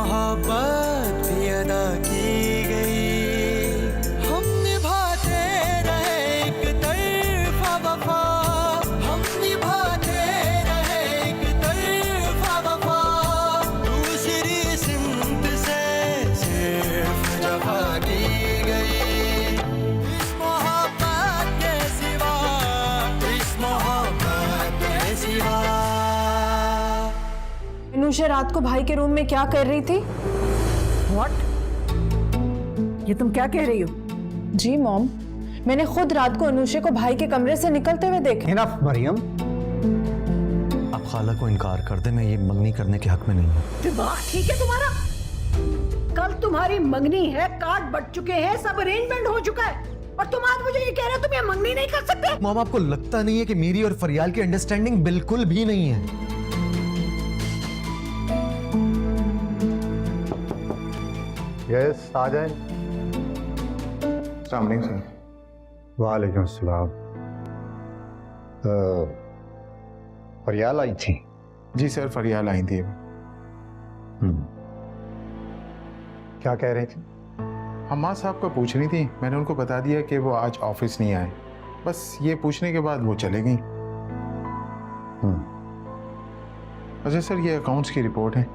मोहब्बत भी अदा की गई, हम निभाते रहे एक तरफा वफा, हम निभाते रहे एक तरफा वफा, दूसरी सिमत से सिर्फ जफा की गई। इस मोहब्बत के सिवा, इस मोहब्बत के सिवा। अनुषा रात को भाई के रूम में क्या कर रही थी? What? ये तुम क्या कह रही हो? जी मॉम, मैंने खुद रात को अनुषा को भाई के कमरे से निकलते हुए देखा। इनफ मरियम, आप खाला को इनकार कर दे, मैं ये मंगनी करने के हक में नहीं हूँ। दिमाग ठीक है तुम्हारा? कल तुम्हारी मंगनी है, कार्ड बट चुके हैं, सब अरेंजमेंट हो चुका है, और तुम आज मुझे ये कह रहे हो तुम ये मंगनी नहीं कर सकते? मॉम, आपको लगता नहीं है कि मेरी और फरियाल की अंडरस्टैंडिंग बिल्कुल भी नहीं है? यस, आ जाए। अस्सलाम वालेकुम सर। वालेकुम अस्सलाम। फरियाल आई थी? जी सर, फरियाल आई थी। क्या कह रही थी? हम्मा साहब को पूछ रही थी, मैंने उनको बता दिया कि वो आज ऑफिस नहीं आए, बस ये पूछने के बाद वो चले गई। अच्छा सर, ये अकाउंट्स की रिपोर्ट है।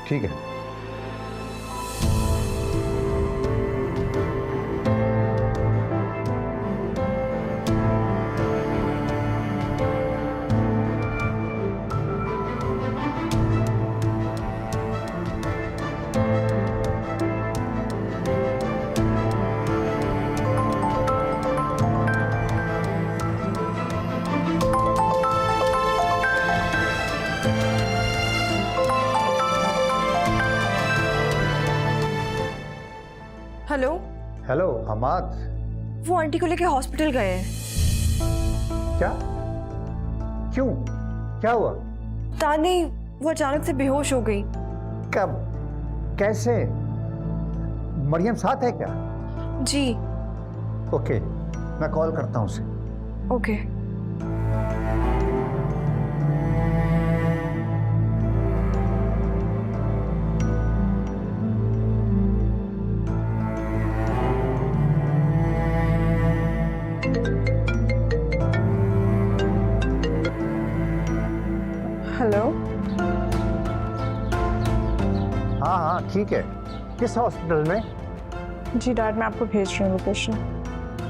ठीक है। हेलो। हेलो हमाद। वो आंटी को लेके हॉस्पिटल गए हैं। क्या? क्यों? क्या हुआ? पता नहीं, वो अचानक से बेहोश हो गई। कब? कैसे? मरियम साथ है क्या? जी। ओके, मैं कॉल करता हूँ उसे। ओके। हेलो। हाँ हाँ ठीक है। किस हॉस्पिटल में? जी डैड, मैं आपको भेज रही हूँ लोकेशन।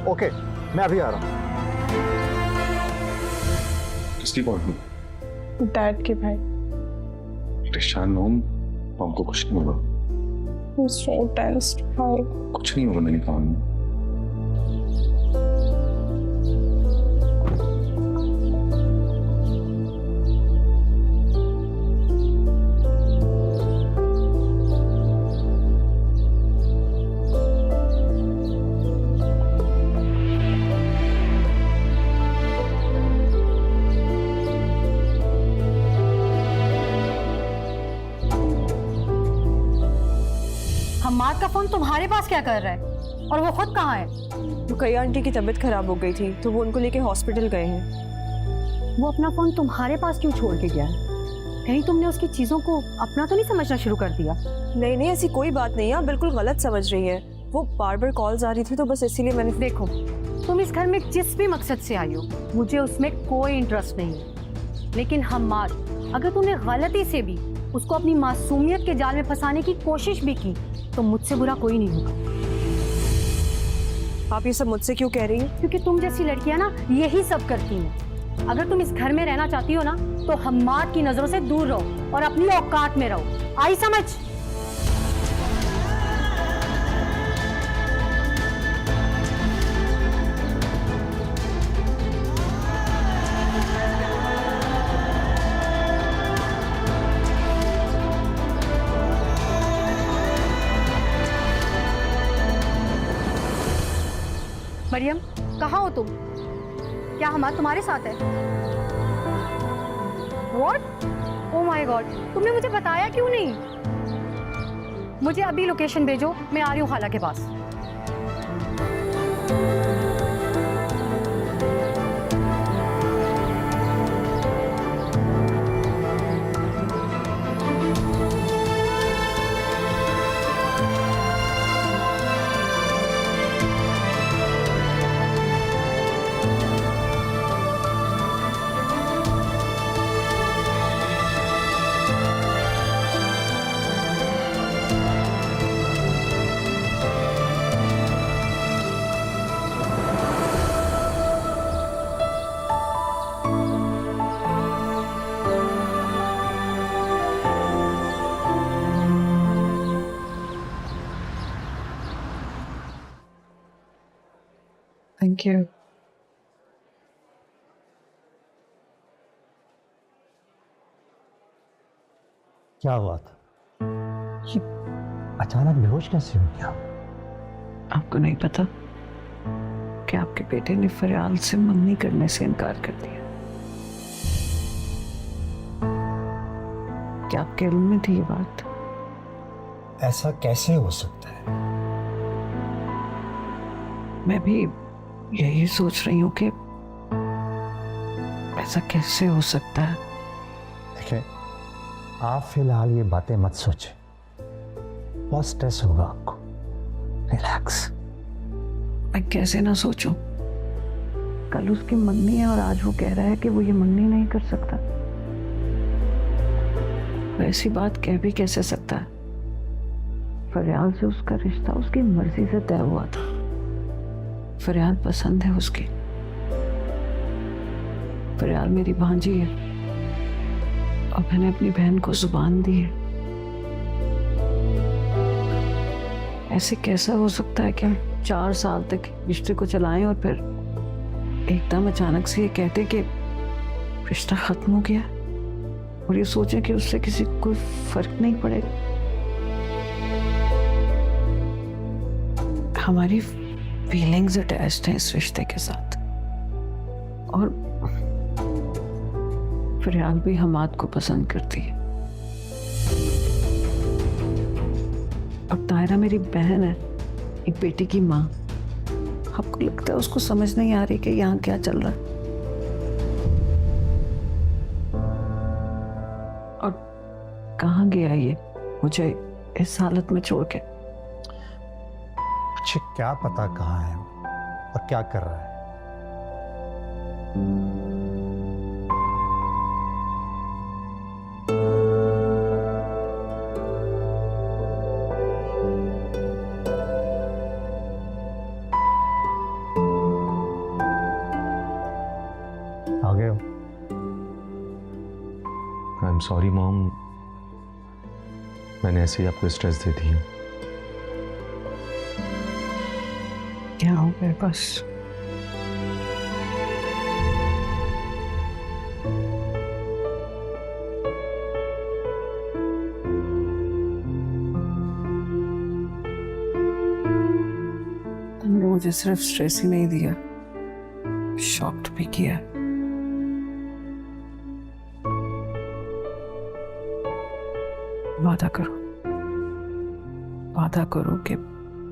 ओके, मैं अभी आ रहा हूँ। किसकी कॉल हुई? डैड के भाई। परेशान हो? हमको कुछ नहीं होगा। So tensed, भाई। कुछ नहीं होगा, मैंने कहा। हम्माद का फोन तुम्हारे पास क्या कर रहा है? और वो खुद कहाँ है? रुकैया आंटी की तबीयत खराब हो गई थी तो वो उनको लेके हॉस्पिटल गए हैं। वो अपना फोन तुम्हारे पास क्यों छोड़ के गया है? कहीं तुमने उसकी चीजों को अपना तो नहीं समझना शुरू कर दिया? नहीं नहीं, ऐसी कोई बात नहीं है, आप बिल्कुल गलत समझ रही है। वो बार बार कॉल्स आ रही थी तो बस इसीलिए मैंने। देखो, तुम इस घर में जिस भी मकसद से आई हो, मुझे उसमें कोई इंटरेस्ट नहीं है, लेकिन हम्माद, अगर तुमने गलती से भी उसको अपनी मासूमियत के जाल में फंसाने की कोशिश भी की तो मुझसे बुरा कोई नहीं होगा। आप ये सब मुझसे क्यों कह रही हैं? क्योंकि तुम जैसी लड़कियां ना यही सब करती हैं। अगर तुम इस घर में रहना चाहती हो ना तो हम्माद की नजरों से दूर रहो और अपनी औकात में रहो। आई समझ? मरियम, कहाँ हो तुम? क्या हमारा तुम्हारे साथ है? What? Oh my God, तुमने मुझे बताया क्यों नहीं? मुझे अभी लोकेशन भेजो, मैं आ रही हूँ खाला के पास। Thank you. क्या हुआ था? ये अचानक बेहोश कैसे हो गया? आपको नहीं पता कि आपके बेटे ने फरियाल से मंगनी करने से इनकार कर दिया? क्या आपके इल्म में थी ये बात? ऐसा कैसे हो सकता है? मैं भी यही सोच रही हूँ कि ऐसा कैसे हो सकता है। देखिए, आप फिलहाल ये बातें मत सोचें, बहुत स्ट्रेस होगा आपको। रिलैक्स। मैं कैसे ना सोचूं? कल उसकी मंगनी है और आज वो कह रहा है कि वो ये मंगनी नहीं कर सकता। ऐसी बात कह भी कैसे सकता है? फरियाल से उसका रिश्ता उसकी मर्जी से तय हुआ था। फरियाल पसंद है उसकी। फरियाल मेरी भांजी है और मैंने अपनी बहन को जुबान दी है। ऐसे कैसा हो सकता है कि हम 4 साल तक रिश्ते को चलाएं और फिर एकदम अचानक से ये कहते कि रिश्ता खत्म हो गया और ये सोचें कि उससे किसी को कोई फर्क नहीं पड़ेगा। हमारी फीलिंग्स अटैच्ड हैं इस रिश्ते के साथ और फरियाल भी हमाद को पसंद करती है। अब तायरा मेरी बहन है, एक बेटी की माँ। आपको लगता है उसको समझ नहीं आ रही कि यहाँ क्या चल रहा है? और कहाँ गया ये मुझे इस हालत में छोड़ के? मुझे क्या पता कहाँ है और क्या कर रहा है। आ गए हो? आई एम सॉरी मॉम, मैंने ऐसे ही आपको स्ट्रेस दे दी। क्या हो गया? बस तुमने मुझे सिर्फ स्ट्रेस ही नहीं दिया, शॉक्ड भी किया। वादा करो कि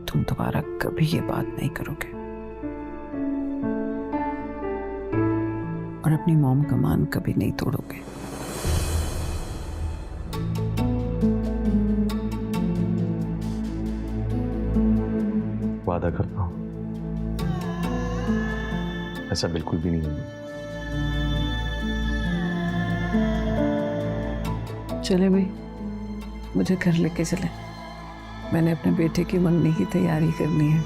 तुम दोबारा कभी ये बात नहीं करोगे और अपनी मॉम का मान कभी नहीं तोड़ोगे। वादा करता हूं, ऐसा बिल्कुल भी नहीं है। चले भाई, मुझे घर लेके चले। मैंने अपने बेटे की मंगनी की तैयारी करनी है।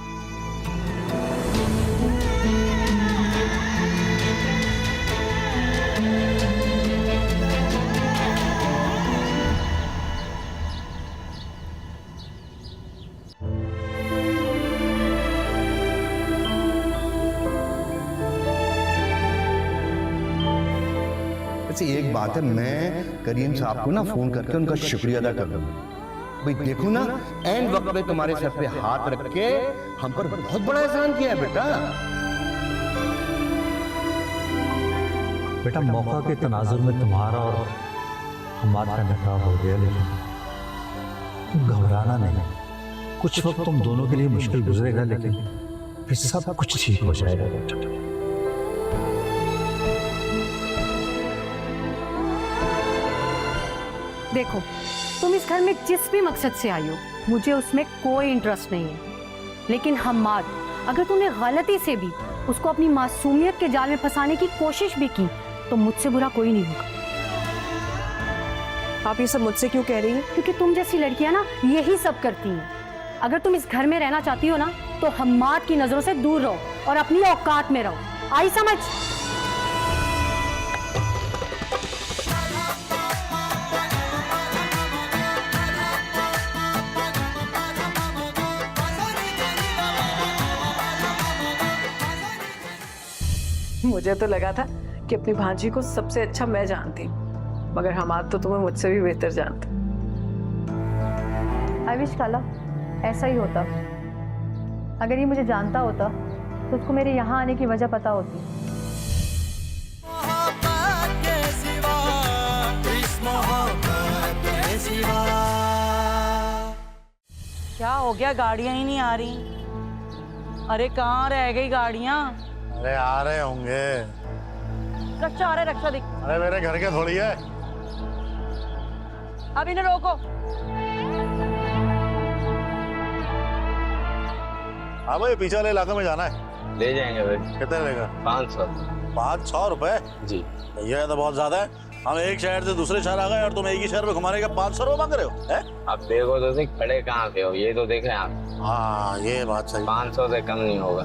वैसे एक बात है, मैं करीम साहब को ना फोन करके उनका शुक्रिया अदा कर दूंगा। भाई देखो ना, एंड वक्त पे तुम्हारे सर पे हाथ रख के हम पर बहुत बड़ा एहसान किया है बेटा। बेटा, मौका के तनाजुर में तुम्हारा और हमारा निकाह हो गया, लेकिन तुम घबराना नहीं। कुछ वक्त तुम दोनों के लिए मुश्किल गुजरेगा, लेकिन फिर सब कुछ ठीक हो जाएगा बेटा। देखो, तुम इस घर में जिस भी मकसद से आई हो, मुझे उसमें कोई इंटरेस्ट नहीं है। लेकिन हम्माद, अगर तूने गलती से भी उसको अपनी मासूमियत के जाल में फंसाने की कोशिश भी की तो मुझसे बुरा कोई नहीं होगा। आप ये सब मुझसे क्यों कह रही हैं? क्योंकि तुम जैसी लड़कियां ना यही सब करती हैं। अगर तुम इस घर में रहना चाहती हो ना, तो हम्माद की नजरों से दूर रहो और अपनी औकात में रहो। आई समझ? मुझे तो लगा था कि अपनी भांजी को सबसे अच्छा मैं जानती हूँ, मगर हमाद तो तुम्हें मुझसे भी बेहतर जानते। आई विश खाला ऐसा ही होता। अगर ये मुझे जानता होता तो उसको मेरे यहाँ आने की वजह पता होती। मोहब्बत के सिवा, इस मोहब्बत के सिवा। क्या हो गया, गाड़ियां ही नहीं आ रही? अरे कहाँ रह गई गाड़ियां? अरे आ रहे होंगे। रक्षा आ रहा है, रक्षा दिख। अरे मेरे घर के थोड़ी है। अब इन्हें रोको। हाँ भाई, पीछे वाले इलाके में जाना है। ले जाएंगे भाई। कितने लेगा? 500। 500 रुपए? जी ये तो बहुत ज्यादा है। हम एक शहर से दूसरे शहर आ गए और तुम एक ही शहर में घुमाने का 500 रुपए मांग रहे हो? है? अब देखो तो सही, खड़े कहाँ पे हो, ये तो देख रहे हैं आप। हाँ ये बात सही। 500 से कम नहीं होगा।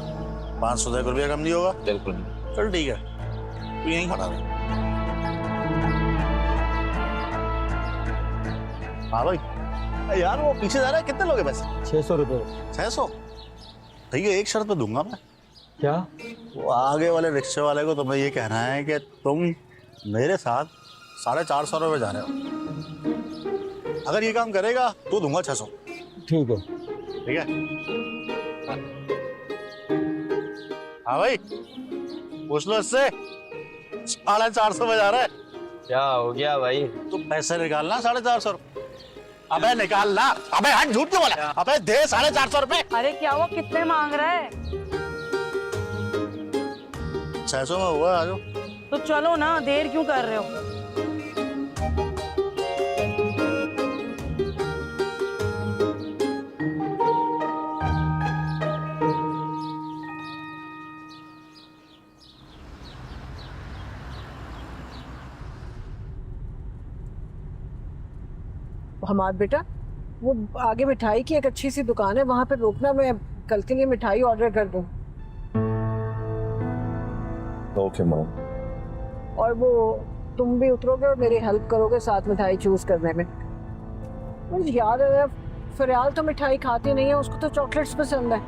500 से रुपया कम नहीं होगा? बिल्कुल नहीं। चल ठीक है, तू यहीं खड़ा रहे। हाँ भाई यार, वो पीछे जा रहा है, कितने लोगे पैसे? 600 रुपये। 600? ठीक है, एक शर्त पे दूंगा मैं। क्या? वो आगे वाले रिक्शे वाले को तुम्हें ये कहना है कि तुम मेरे साथ 450 रुपये जा रहे हो। अगर ये काम करेगा तो दूंगा 600। ठीक है। ठीक है? हाँ भाई, पूछ लो इससे। 450 में जा रहा है। क्या हो गया भाई? तू पैसे निकालना 450 रुपये। अबे निकालना। अबे हट, झूठ क्यों बोला? अबे दे 450 रुपये। अरे क्या हुआ, कितने मांग रहा है? 600 में हुआ। आ जाओ। तो चलो ना, देर क्यों कर रहे हो? हमाद बेटा, वो आगे मिठाई की एक अच्छी सी दुकान है, वहां पे रोकना, मैं कल के लिए मिठाई ऑर्डर कर दूं। Okay mom. और वो तुम भी उतरोगे और मेरी हेल्प करोगे साथ मिठाई चूज करने में। मुझे याद है फरियाल तो मिठाई खाती नहीं है, उसको तो चॉकलेट्स पसंद है।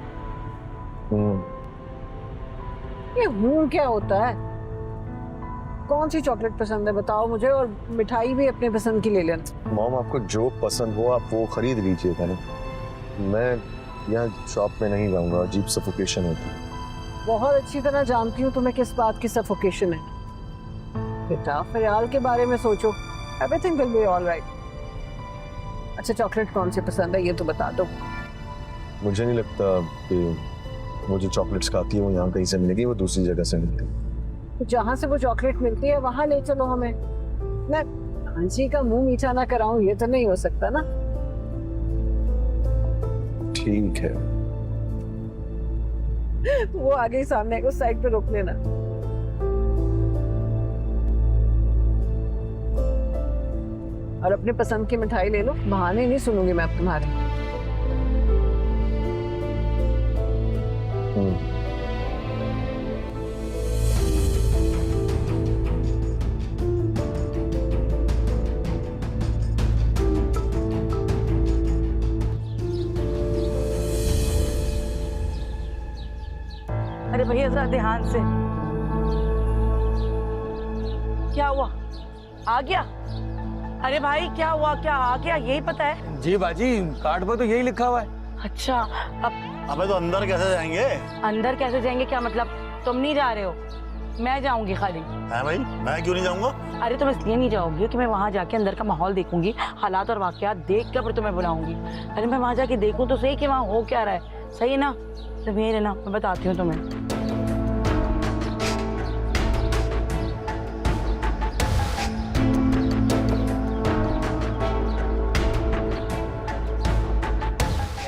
ये क्या होता है? कौन सी चॉकलेट पसंद है बताओ मुझे, और मिठाई भी अपने पसंद की ले लेना। मॉम आपको जो पसंद हो आप वो खरीद लीजिएगा ना, मैं यहाँ शॉप में नहीं जाऊँगा, अजीब सफोकेशन होती है। बहुत अच्छी तरह जानती हूँ तुम्हें किस बात की सफोकेशन है। बेटा फरियाल के बारे में सोचो, एवरीथिंग विल बी ऑलराइट। अच्छा चॉकलेट कौन सी पसंद है ये तो बता दो। मुझे नहीं लगता कि वो जो चॉकलेट्स खाती है वो यहाँ कहीं से मिलेगी, वो दूसरी जगह से मिलती है। तो जहाँ से वो चॉकलेट मिलती है वहां ले चलो हमें। मैं हंसी का मुंह मीठा ना कराऊं ये तो नहीं हो सकता ना। ठीक है। वो आगे सामने को साइड पे रोक लेना। और अपने पसंद की मिठाई ले लो, बहाने नहीं सुनूंगी मैं अब तुम्हारे। अरे भैया जरा ध्यान से। क्या हुआ, आ गया? अरे भाई क्या हुआ, क्या आ गया यही पता है? जी बाजी, कार्ड पर तो यही लिखा हुआ है। अच्छा अब अबे तो अंदर कैसे जाएंगे? अंदर कैसे जाएंगे क्या मतलब? तुम नहीं जा रहे हो, मैं जाऊंगी खाली। है भाई, मैं क्यों नहीं जाऊंगा? अरे तुम इसलिए नहीं जाओगी कि मैं वहाँ जाके अंदर का माहौल देखूंगी, हालात और वाकयात देख कर फिर तुम्हें बुलाऊंगी। अरे मैं वहाँ जाके देखूं तो सही कि वहाँ हो क्या रहा है, सही है ना? तो ये है ना, मैं बताती हूँ तुम्हें।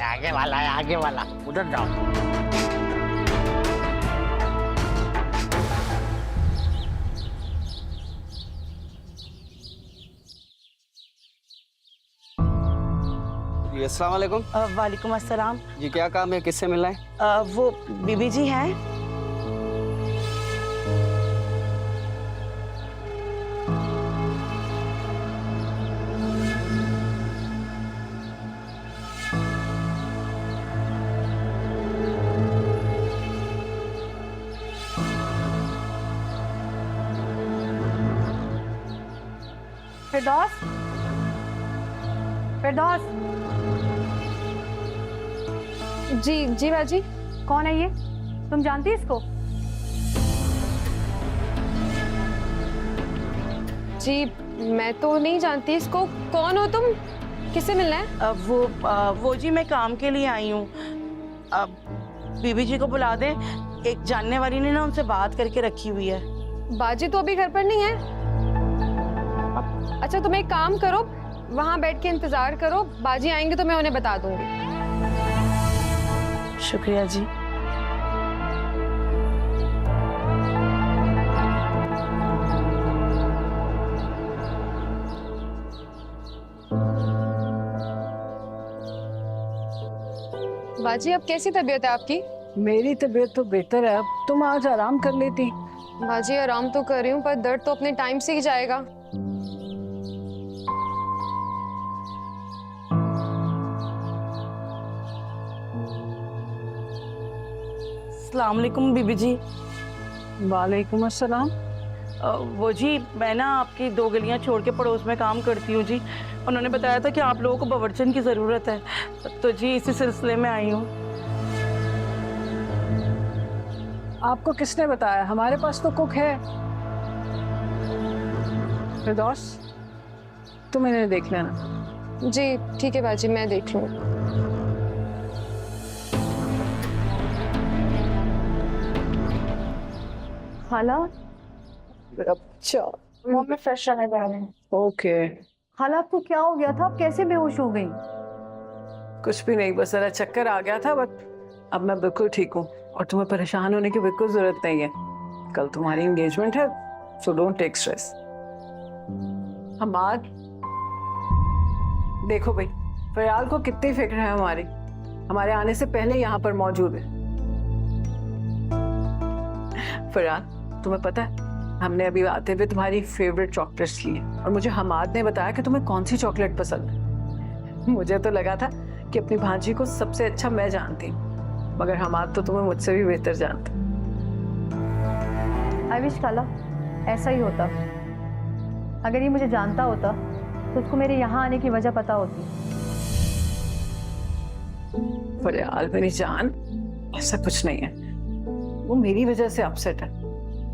आगे वाला है, आगे वाला, उधर जाओ। अस्सलाम वालेकुम। वालेकुम अस्सलाम। जी क्या काम है, किससे मिलना है? वो बीबी जी हैं। फिरदौस, फिरदौस। जी जी बाजी। कौन है ये? तुम जानती है इसको? जी मैं तो नहीं जानती इसको। कौन हो तुम? किससे मिलना है? वो जी मैं काम के लिए आई हूँ। अब बीबी जी को बुला दे, एक जानने वाली ने ना उनसे बात करके रखी हुई है। बाजी तो अभी घर पर नहीं है। अच्छा तुम एक काम करो, वहां बैठ के इंतजार करो, बाजी आएंगे तो मैं उन्हें बता दूंगी। शुक्रिया जी। बाजी अब कैसी तबीयत है आपकी? मेरी तबीयत तो बेहतर है। अब तुम आज आराम कर लेती। बाजी आराम तो कर रही हूँ, पर दर्द तो अपने टाइम से ही जाएगा। अस्सलाम वालेकुम बीबी जी। वालेकुम अस्सलाम। वो जी मैं ना आपकी 2 गलियां छोड़ के पड़ोस में काम करती हूँ जी। उन्होंने बताया था कि आप लोगों को बावर्चन की ज़रूरत है, तो जी इसी सिलसिले में आई हूँ। आपको किसने बताया? हमारे पास तो कुक है। फिरदौस तुम इन्हें देख लेना। जी ठीक है बाजी, मैं देख लूँगी। खाला, अच्छा मुंह में फ्रेश रहने जा रहे हैं। ओके। खाला आपको क्या हो गया था? आप कैसे बेहोश हो गई? कुछ भी नहीं, बस जरा चक्कर आ गया था, बट अब मैं बिल्कुल ठीक हूँ और तुम्हें परेशान होने की बिल्कुल जरूरत नहीं है। कल तुम्हारी एंगेजमेंट है, so don't take stress. Hamad देखो भाई, फयाल को कितनी फिक्र है हमारी, हमारे आने से पहले यहाँ पर मौजूद है। फयाल तुम्हें पता है, हमने अभी आते हुए तुम्हारी फेवरेट चॉकलेट्स ली है और मुझे हमाद ने बताया कि तुम्हें कौन सी चॉकलेट पसंद है। मुझे तो लगा था कि अपनी भांजी को सबसे अच्छा मैं जानती हूँ, मगर हमाद तो तुम्हें मुझसे भी बेहतर जानता। आई विश खाला ऐसा ही होता। अगर ये मुझे जानता होता तो उसको मेरे यहाँ आने की वजह पता होती। फयाल मेरी जान, ऐसा कुछ नहीं है, वो मेरी वजह से अपसेट है,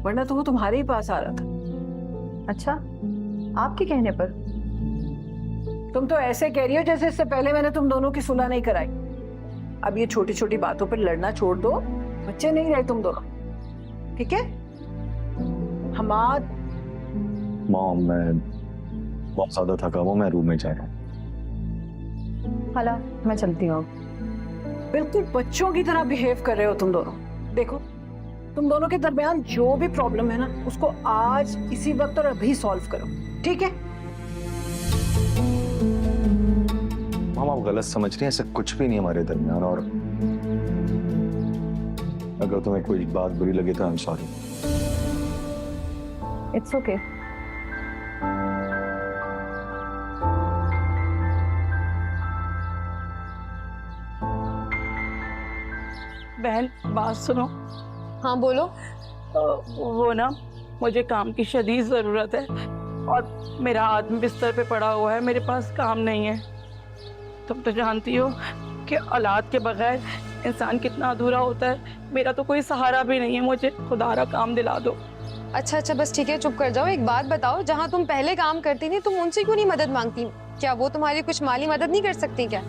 वरना तो वो तुम्हारे ही पास आ रहा था। अच्छा, आपके कहने पर? तुम तो ऐसे कह रही हो जैसे इससे पहले मैंने तुम दोनों की सुलह नहीं कराई। अब ये छोटी छोटी बातों पर लड़ना छोड़ दो, बच्चे नहीं रहे तुम दोनों, ठीक है? हमाद। मॉम मैं बहुत ज्यादा थका हुआ, मैं रूम में जा रहा हूँ। खाला मैं चलती हूँ। बिल्कुल बच्चों की तरह बिहेव कर रहे हो तुम दोनों। देखो तुम दोनों के दरमियान जो भी प्रॉब्लम है ना, उसको आज इसी वक्त और अभी सॉल्व करो, ठीक है? मॉम आप गलत समझ रही हैं, ऐसा कुछ भी नहीं हमारे दरमियान, और अगर तुम्हें कोई बात बुरी लगे तो I am sorry. It's okay. बहन बात सुनो। हाँ बोलो। वो ना मुझे काम की शदीद ज़रूरत है और मेरा आदमी बिस्तर पे पड़ा हुआ है, मेरे पास काम नहीं है। तुम तो जानती हो कि औलाद के बगैर इंसान कितना अधूरा होता है। मेरा तो कोई सहारा भी नहीं है, मुझे खुदारा काम दिला दो। अच्छा अच्छा बस ठीक है, चुप कर जाओ। एक बात बताओ, जहाँ तुम पहले काम करती थी तुम उनसे क्यों नहीं मदद मांगती? क्या वो तुम्हारी कुछ माली मदद नहीं कर सकती क्या?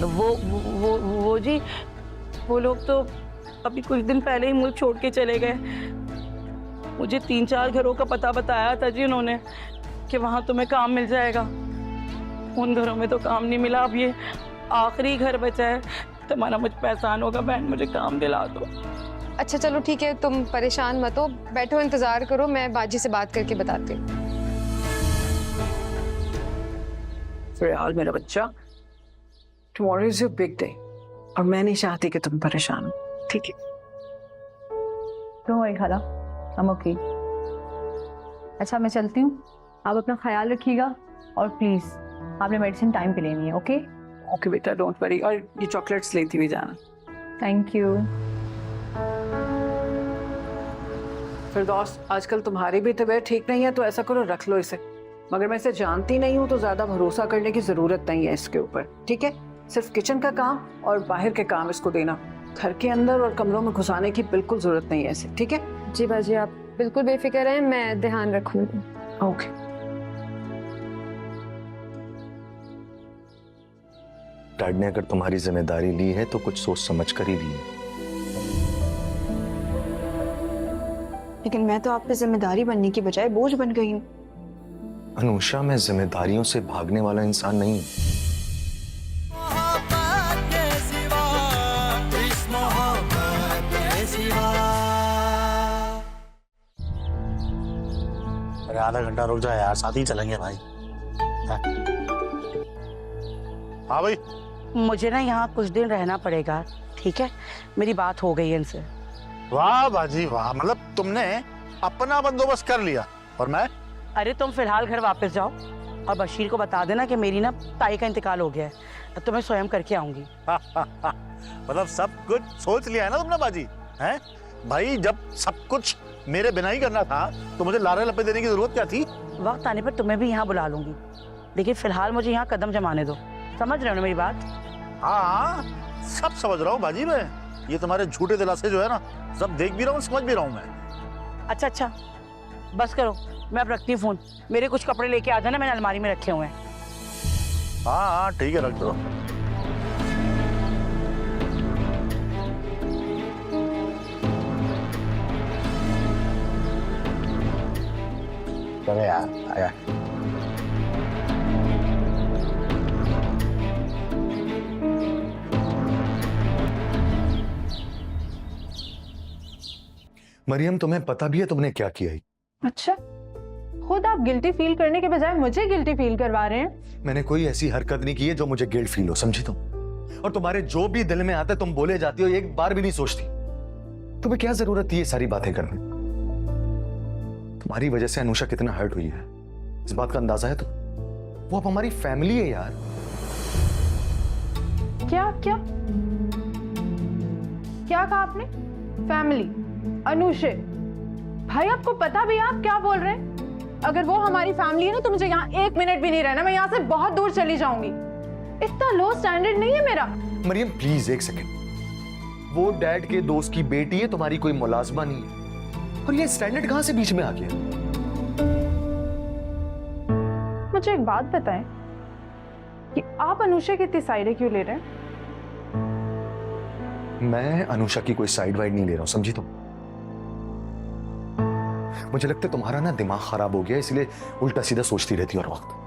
वो जी वो लोग तो अभी कुछ दिन पहले ही मुल्क छोड़ के चले गए। मुझे 3-4 घरों का पता बताया था जी उन्होंने कि वहाँ तुम्हें काम मिल जाएगा। उन घरों में तो काम नहीं मिला, अब ये आखिरी घर बचा है। तुम्हारा मुझ पे एहसान होगा बहन, मुझे काम दिला दो। अच्छा चलो ठीक है, तुम परेशान मत हो, बैठो इंतजार करो, मैं बाजी से बात करके बताती हूँ। फिलहाल मेरा बच्चा, tomorrow is your big day और मैं नहीं चाहती कि तुम परेशान हो, ठीक है? क्यों वही खाला, हम ओके। अच्छा मैं चलती हूँ, आप अपना ख्याल रखिएगा और प्लीज आपने मेडिसिन टाइम पे लेनी है। ओके ओके बेटा, डोंट वरी, और ये चॉकलेट्स लेती हुई जाना। Thank you. फिरदौस आजकल तुम्हारी भी तबीयत ठीक नहीं है, तो ऐसा करो रख लो इसे, मगर मैं इसे जानती नहीं हूँ तो ज्यादा भरोसा करने की जरूरत नहीं है इसके ऊपर, ठीक है? सिर्फ किचन का काम और बाहर के काम इसको देना, घर के अंदर और कमरों में घुसाने की बिल्कुल जरूरत नहीं है इसे, ठीक है? जी बाजी, आप बिल्कुल बेफिक्र रहें, मैं ध्यान रखूंगी। ओके। डैड ने अगर तुम्हारी जिम्मेदारी ली है तो कुछ सोच समझ कर ही ली है। लेकिन मैं तो आप पे जिम्मेदारी बनने की बजाय बोझ बन गई हूँ। अनुषा, मैं जिम्मेदारियों से भागने वाला इंसान नहीं हूं। मोहब्बत के सिवा, इस मोहब्बत के सिवा। अरे आधा घंटा रुक जा यार, साथ ही चलेंगे भाई। हाँ भाई, मुझे ना यहाँ कुछ दिन रहना पड़ेगा, ठीक है? मेरी बात हो गई है इनसे। वाह बाजी वाह, मतलब तुमने अपना बंदोबस्त कर लिया और मैं? अरे तुम फिलहाल घर वापस जाओ और बशीर को बता देना कि मेरी ना ताई का इंतकाल हो गया है, तो मैं स्वयं करके आऊंगी। मतलब सब कुछ सोच लिया है ना तुमने बाजी, हैं? भाई जब सब कुछ मेरे बिना ही करना था तो मुझे लारे लपे देने की जरूरत क्या थी? वक्त आने पर तुम्हें भी यहाँ बुला लूंगी, लेकिन फिलहाल मुझे यहाँ कदम जमाने दो। समझ रहे हो ना मेरी बात? हाँ, सब समझ रहा हूँ बाजी मैं। ये तुम्हारे झूठे दिलासे जो है ना, सब देख भी रहा हूँ, समझ भी रहा हूँ मैं। अच्छा, बस करो, मैं अब रखती हूँ फोन। मेरे कुछ कपड़े लेके आ जाना, मैंने अलमारी में रखे हुए हैं। हाँ ठीक है, रख दो। चले यार, आया। मरियम, तुम्हें पता भी है तुमने क्या किया है? अच्छा, खुद आप गिल्टी फील करने के बजाय मुझे गिल्टी फील करवा रहे हैं। मैंने कोई ऐसी हरकत नहीं की है जो मुझे गिल्ट फील हो, समझी तुम? और तुम्हारे जो भी दिल में आता है तुम बोले जाती हो, एक बार भी नहीं सोचती। तुम्हें क्या जरूरत थी ये सारी बातें करने? तुम्हारी वजह से अनुषा कितना हर्ट हुई है, इस बात का अंदाजा है? तो वो अब हमारी फैमिली है यार। क्या क्या क्या कहा आपने? फैमिली? अनुषे भाई, आपको पता भी है आप क्या बोल रहे हैं? अगर वो हमारी फैमिली है ना तो मुझे यहाँ 1 मिनट भी नहीं रहना, मैं यहाँ से बहुत दूर चली जाऊंगी। इतना लो स्टैंडर्ड नहीं है मेरा। मरियम प्लीज एक सेकंड, वो डैड के दोस्त की बेटी है, तुम्हारी कोई मुलाजमा नहीं है। और ये स्टैंडर्ड कहां से बीच में आ गया? मुझे एक बात बताएं कि आप अनुषा की इतनी साइडें क्यों ले रहे हैं? मैं अनुषा की कोई साइड वाइड नहीं ले रहा हूं, समझी तुम? मुझे लगता है तुम्हारा ना दिमाग खराब हो गया, इसलिए उल्टा सीधा सोचती रहती हर वक्त।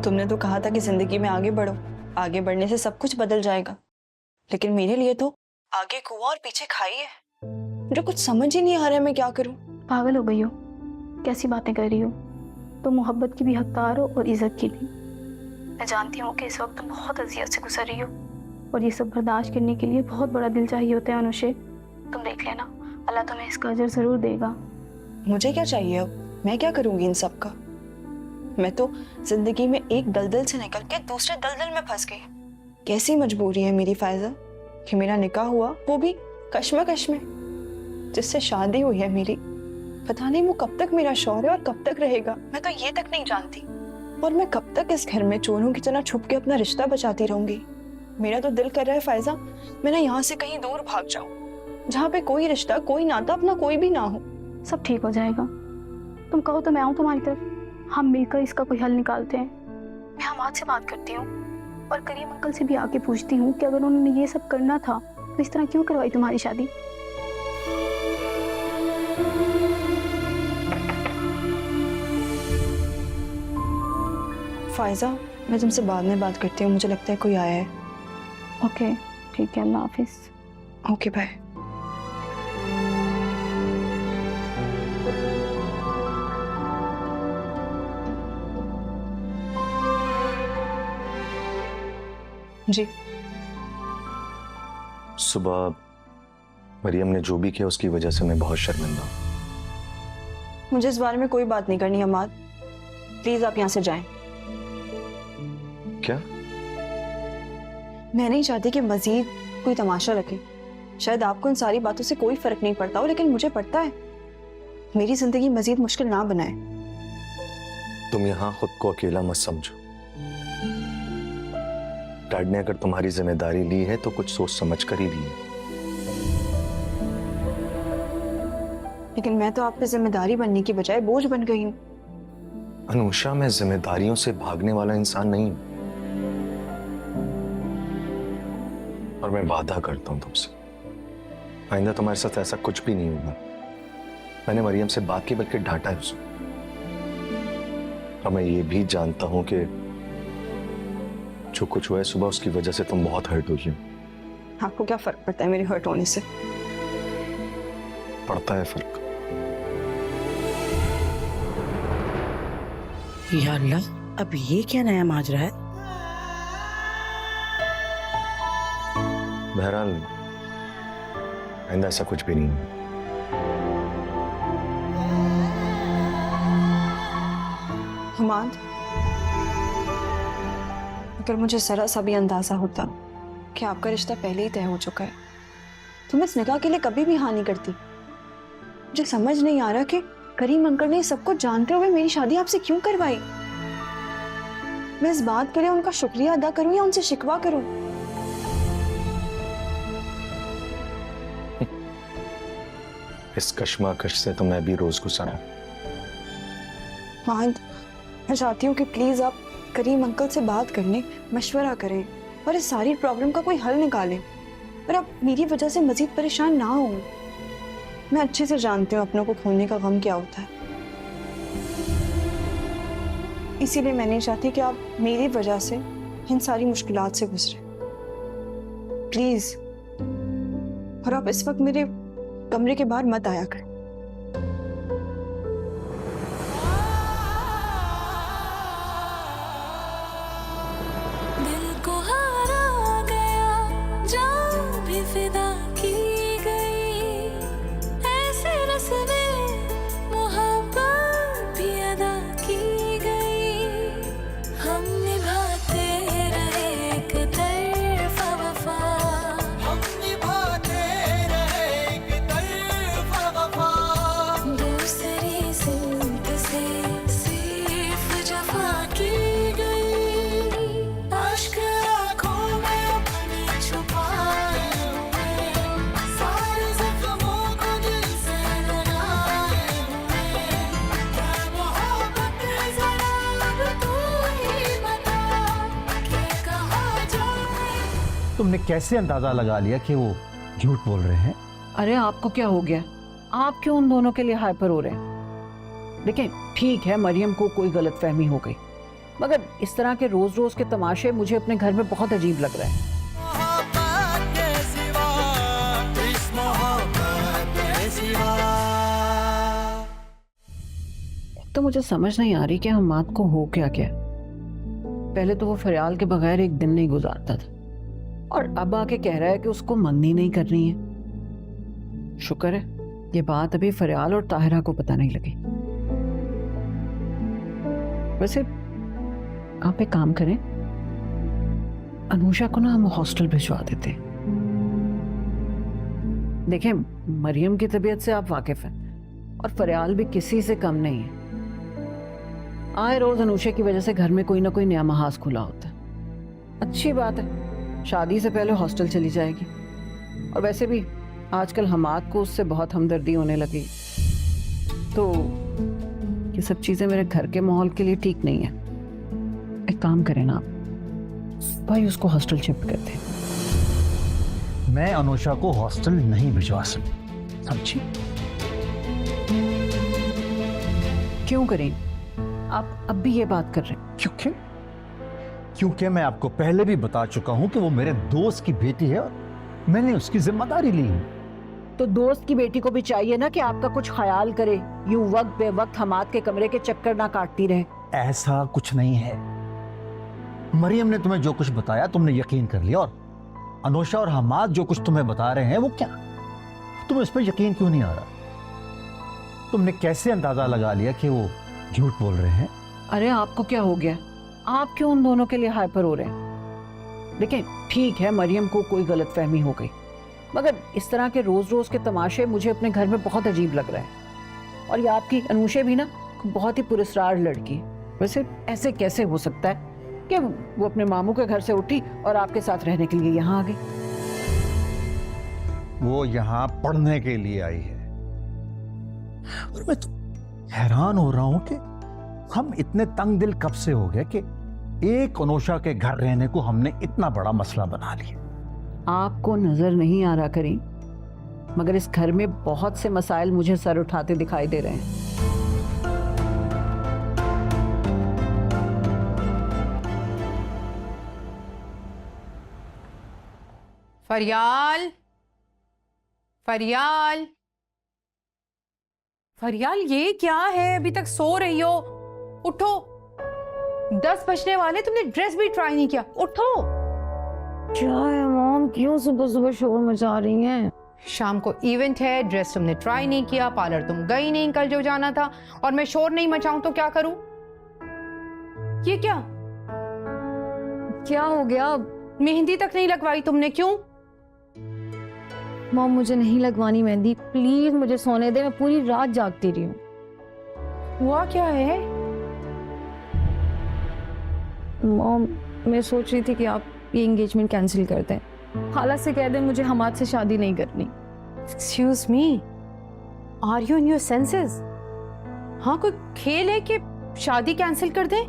तुमने तो कहा था कि जिंदगी में आगे बढ़ो, आगे बढ़ने से सब कुछ बदल जाएगा, लेकिन मेरे लिए तो आगे कुआं और पीछे खाई है। मुझे कुछ समझ ही नहीं आ रहा है मैं क्या करूं। पागल हो गई हो, कैसी बातें कर रही हो? तुम मोहब्बत की भी हकदार हो और इज्जत की भी। मैं जानती हूँ कि इस वक्त तुम बहुत अजियत से गुजर रही हो और ये सब बर्दाश्त करने के लिए बहुत बड़ा दिल चाहिए होता है अनुषे। तुम देख लेना, अल्लाह तुम्हें इसका अजर जरूर देगा। मुझे क्या चाहिए अब? मैं क्या करूंगी इन सब का? मैं तो जिंदगी में एक दलदल से निकल के दूसरे दलदल में फंस गई। कैसी मजबूरी है मेरी फायजा कि मेरा निकाह हुआ, वो भी कश्मकश में। जिससे शादी हुई है मेरी, पता नहीं वो कब तक मेरा शौहर है और कब तक रहेगा, मैं तो ये तक नहीं जानती। और मैं कब तक इस घर में चोरों की तरह छुप के अपना रिश्ता बचाती रहूंगी। मेरा तो दिल कर रहा है फायजा, मैं ना यहाँ से कहीं दूर भाग जाऊं, जहाँ पे कोई रिश्ता, कोई नाता, अपना कोई भी ना हो। सब ठीक हो जाएगा, तुम कहो तो मैं आऊँ तुम्हारी तरफ, हम मिलकर इसका कोई हल निकालते हैं। मैं हमाद से बात करती हूँ और करीम अंकल से भी आके पूछती हूँ कि अगर उन्होंने ये सब करना था तो इस तरह क्यों करवाई तुम्हारी शादी। फायजा, मैं तुमसे बाद में बात करती हूँ, मुझे लगता है कोई आया है। ओके ठीक है, अल्लाह हाफिज। Okay bye. जी। सुबह मरियम ने जो भी किया उसकी वजह से मैं बहुत शर्मिंदा हूं। मुझे इस बारे में कोई बात नहीं करनी अमाद, प्लीज आप यहाँ से जाएं। क्या? मैं नहीं चाहती कि मजीद कोई तमाशा रखे। शायद आपको इन सारी बातों से कोई फर्क नहीं पड़ता हो, लेकिन मुझे पड़ता है। मेरी जिंदगी मजीद मुश्किल ना बनाए। तुम यहाँ खुद को अकेला मत समझो। डैड ने अगर तुम्हारी जिम्मेदारी ली है तो कुछ सोच समझ कर ही ली है। लेकिन मैं तो आप पे जिम्मेदारी बनने की बजाय बोझ बन गई हूँ। अनुषा, मैं जिम्मेदारियों से भागने वाला इंसान नहीं हूं। और मैं वादा करता हूं तुमसे, आइंदा तुम्हारे साथ ऐसा कुछ भी नहीं होगा। मैंने मरियम से बात की, बल्कि डांटा है उसे। और मैं ये भी जानता हूं कि जो कुछ हुआ है सुबह, उसकी वजह से तुम बहुत हर्ट हुई हो। आपको क्या फर्क पड़ता है मेरे हर्ट होने से? पड़ता है फर्क। या अल्लाह, अब ये क्या नया माजरा है? बहरहाल आइंदा ऐसा कुछ भी नहीं है। हमाद, अगर मुझे जरा सा भी अंदाजा होता कि आपका रिश्ता पहले ही तय हो चुका है तो मैं इस निकाह के लिए कभी भी हाँ नहीं करती। मुझे समझ नहीं आ रहा कि करीम अंकल ने सब कुछ जानते हुए मेरी शादी आपसे क्यों करवाई। मैं इस बात के लिए उनका शुक्रिया अदा करूं या उनसे शिकवा करूं? इस कश्मकश से तो मैं भी रोज गुजरा हूं। माद, मैं चाहती हूँ कि प्लीज आप करीम अंकल से बात करने, मशवरा करें और इस सारी प्रॉब्लम का कोई हल निकालें। पर आप मेरी वजह से मजीद परेशान ना हो। मैं अच्छे से जानती हूँ अपनों को खोने का गम क्या होता है। इसीलिए मैं नहीं चाहती कि आप मेरी वजह से इन सारी मुश्किलात से गुजरे। प्लीज। और आप इस वक्त मेरे कमरे के बाहर मत आया करें। तुमने कैसे अंदाजा लगा लिया कि वो झूठ बोल रहे हैं? अरे आपको क्या हो गया? आप क्यों उन दोनों के लिए हाइपर हो रहे हैं? देखिए, ठीक है मरियम को कोई गलतफहमी हो गई, मगर इस तरह के रोज रोज के तमाशे मुझे अपने घर में बहुत अजीब लग रहे हैं। तो मुझे समझ नहीं आ रही कि हमाद को हो क्या क्या। पहले तो वो फरियाल के बगैर एक दिन नहीं गुजारता था, और अब आके कह रहा है कि उसको मंगनी नहीं करनी है। शुक्र है ये बात अभी फरियाल और ताहिरा को पता नहीं लगी। वैसे आप एक काम करें, अनुषा को ना हम हॉस्टल भिजवा देते। देखें, मरियम की तबीयत से आप वाकिफ हैं और फरियाल भी किसी से कम नहीं है। आए रोज अनुषा की वजह से घर में कोई ना कोई नया महाज खुला होता है। अच्छी बात है, शादी से पहले हॉस्टल चली जाएगी। और वैसे भी आजकल हमाद को उससे बहुत हमदर्दी होने लगी, तो ये सब चीजें मेरे घर के माहौल के लिए ठीक नहीं है। एक काम करें ना आप, भाई उसको हॉस्टल शिफ्ट करते हैं। मैं अनुषा को हॉस्टल नहीं भिजवा सकती, समझी? क्यों करें? आप अब भी ये बात कर रहे हैं? क्योंकि मैं आपको पहले भी बता चुका हूं कि वो मेरे दोस्त की बेटी है और मैंने उसकी जिम्मेदारी ली है। तो दोस्त की बेटी को भी चाहिए ना कि आपका कुछ ख्याल करे, यूं वक्त बे वक्त हमाद के कमरे के चक्कर ना काटती रहे। ऐसा कुछ नहीं है। मरियम ने तुम्हें जो कुछ बताया तुमने यकीन कर लिया, और अनोशा और हमाद जो कुछ तुम्हें बता रहे हैं वो क्या? तुम्हें इस पर यकीन क्यों नहीं आ रहा? तुमने कैसे अंदाजा लगा लिया कि वो झूठ बोल रहे हैं? अरे आपको क्या हो गया? आप क्यों उन दोनों के लिए हाइपर हो रहे हैं? देखिए ठीक है, मरियम को कोई गलतफहमी हो गई, मगर इस तरह के रोज रोज के तमाशे मुझे अपने घर में बहुत अजीब लग रहा है। और ये आपकी अनूशा भी ना बहुत ही पुरस्कार लड़की है। वैसे ऐसे कैसे हो सकता है कि वो अपने मामू के घर से उठी और आपके साथ रहने के लिए यहाँ आ गई? वो यहाँ पढ़ने के लिए आई है, और मैं तो हैरान हो रहा हूं कि हम इतने तंग दिल कब से हो गए कि एक अनोशा के घर रहने को हमने इतना बड़ा मसला बना लिया। आपको नजर नहीं आ रहा करीम, मगर इस घर में बहुत से मसाइल मुझे सर उठाते दिखाई दे रहे हैं। फरियाल, फरियाल, फरियाल, ये क्या है? अभी तक सो रही हो? उठो, 10 बजने वाले, तुमने ड्रेस भी ट्राई नहीं किया। उठो। क्या है मॉम, क्यों सुबह सुबह शोर मचा रही हैं? शाम को इवेंट है, ड्रेस तुमने ट्राई नहीं किया, पार्लर तुम गई नहीं कल जो जाना था, और मैं शोर नहीं मचाऊं तो क्या करूं? ये क्या क्या हो गया? मेहंदी तक नहीं लगवाई तुमने, क्यों? मॉम मुझे नहीं लगवानी मेहंदी, प्लीज मुझे सोने दे, मैं पूरी रात जागती रही हूँ। हुआ क्या है? मॉम मैं सोच रही थी कि आप ये एंगेजमेंट कैंसिल कर दें, खाला से कह दें मुझे हमाद से शादी नहीं करनी। Excuse me, are you in your senses? हाँ, कोई खेल है कि शादी कैंसिल कर दें?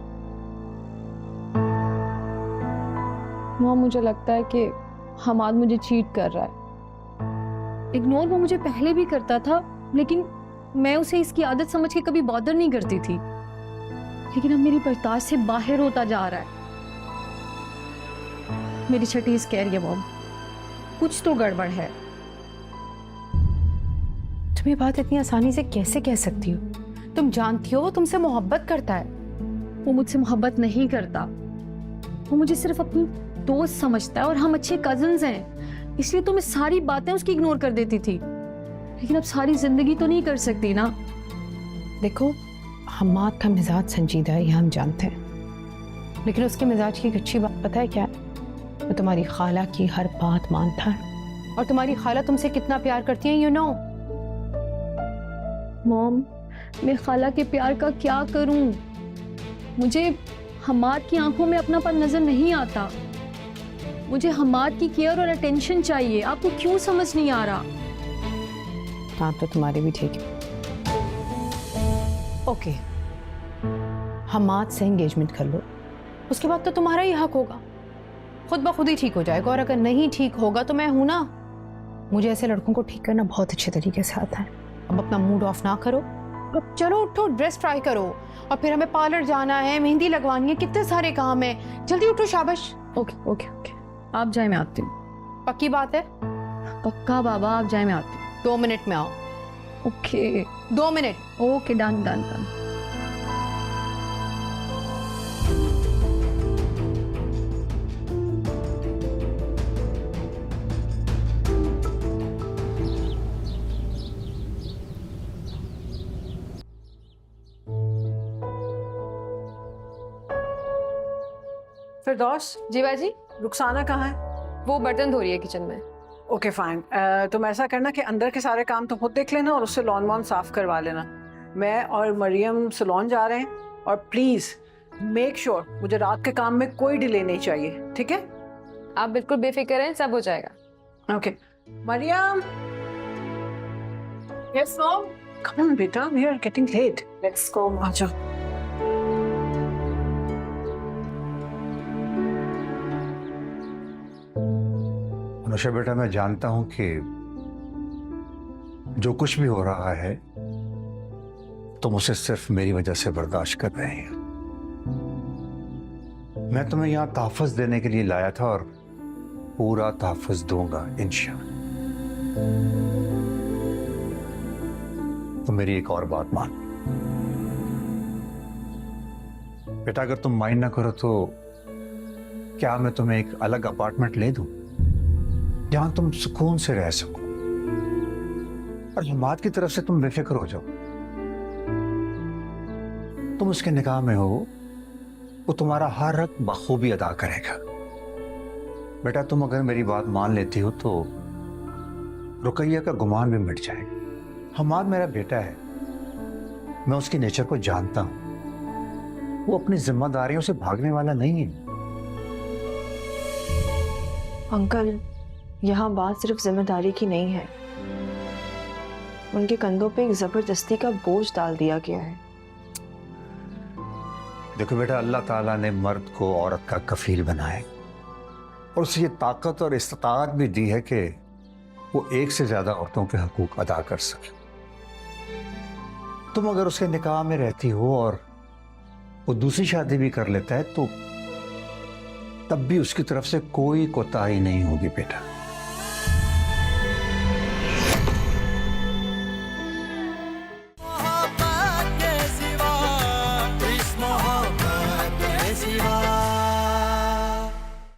मॉम मुझे लगता है कि हमाद मुझे चीट कर रहा है। इग्नोर वो मुझे पहले भी करता था, लेकिन मैं उसे इसकी आदत समझ के कभी बॉदर नहीं करती थी, लेकिन अब मेरी बर्दाश्त से बाहर होता जा रहा है। मेरी छठी इस कह रही है मॉम, कुछ तो गड़बड़ है। तुम ये बात इतनी आसानी से कैसे कह सकती हो? तुम जानती हो वो तुमसे मोहब्बत करता है। वो मुझसे मोहब्बत नहीं करता, वो मुझे सिर्फ अपनी दोस्त समझता है और हम अच्छे कजिन्स हैं, इसलिए तो मैं सारी बातें उसकी इग्नोर कर देती थी, लेकिन अब सारी जिंदगी तो नहीं कर सकती ना। देखो, हमाद का मिजाज संजीदा है, ये हम जानते हैं, लेकिन उसके मिजाज की एक अच्छी बात पता है क्या है? वो तुम्हारी खाला की हर बात मानता है, और तुम्हारी खाला तुमसे कितना प्यार करती है, यू नो। मॉम मैं खाला के प्यार का क्या करूं? मुझे हमाद की आंखों में अपनापन नजर नहीं आता, मुझे हमाद की केयर और अटेंशन चाहिए। आपको क्यों समझ नहीं आ रहा? हाँ तो तुम्हारी भी ठीक है। ओके, हमाद से एंगेजमेंट कर लो, उसके बाद तो तुम्हारा ही हक होगा, खुद ब खुद ही ठीक हो जाएगा। और अगर नहीं ठीक होगा तो मैं हूं ना, मुझे ऐसे लड़कों को ठीक करना बहुत अच्छे तरीके से आता है। अब अपना मूड ऑफ ना करो, अब चलो उठो, ड्रेस ट्राई करो, और फिर हमें पार्लर जाना है, मेहंदी लगवानी है, कितने सारे काम है, जल्दी उठो। शाबाश। ओके ओके ओके, आप जाए मैं आती हूँ। पक्की बात है? पक्का बाबा, आप जाए मैं आती हूँ। 2 मिनट में आओ। Okay 2 minute. Okay, done done done. Firdaus, जी बाजी, रुखसाना कहाँ है? वो बर्तन धो रही है किचन में। ओके फाइन, तुम ऐसा करना कि अंदर के सारे काम तुम खुद देख लेना और उससे लॉन वॉन साफ करवा लेना। मैं और मरियम सलोन जा रहे हैं, और प्लीज मेक श्योर मुझे रात के काम में कोई डिले नहीं चाहिए, ठीक है? आप बिल्कुल बेफिक्र हैं, सब हो जाएगा। Okay Mariyam. Yes mom. Come on बेटा, we are getting late, let's go. आजा। अनुषा बेटा, मैं जानता हूं कि जो कुछ भी हो रहा है तुम उसे सिर्फ मेरी वजह से बर्दाश्त कर रहे हैं। मैं तुम्हें यहां तहफ़्फ़ुज़ देने के लिए लाया था और पूरा तहफ़्फ़ुज़ दूंगा इंशाअल्लाह। तो मेरी एक और बात मान बेटा, अगर तुम माइंड ना करो तो क्या मैं तुम्हें एक अलग अपार्टमेंट ले दूं जहां तुम सुकून से रह सको और हमाद की तरफ से तुम बेफिक्र हो जाओ। तुम उसके निकाह में हो, वो तुम्हारा हर हक बखूबी अदा करेगा। बेटा तुम अगर मेरी बात मान लेती हो तो रुकैया का गुमान भी मिट जाएगा। हमाद मेरा बेटा है, मैं उसकी नेचर को जानता हूं। वो अपनी जिम्मेदारियों से भागने वाला नहीं है। अंकल, यहाँ बात सिर्फ जिम्मेदारी की नहीं है, उनके कंधों पे एक जबरदस्ती का बोझ डाल दिया गया है। देखो बेटा, अल्लाह ताला ने मर्द को औरत का कफील बनाया और उसे ये ताकत और इस्ताअत भी दी है कि वो एक से ज्यादा औरतों के हकूक अदा कर सके। तुम अगर उसके निकाह में रहती हो और वो दूसरी शादी भी कर लेता है तो तब भी उसकी तरफ से कोई कोताही नहीं होगी बेटा।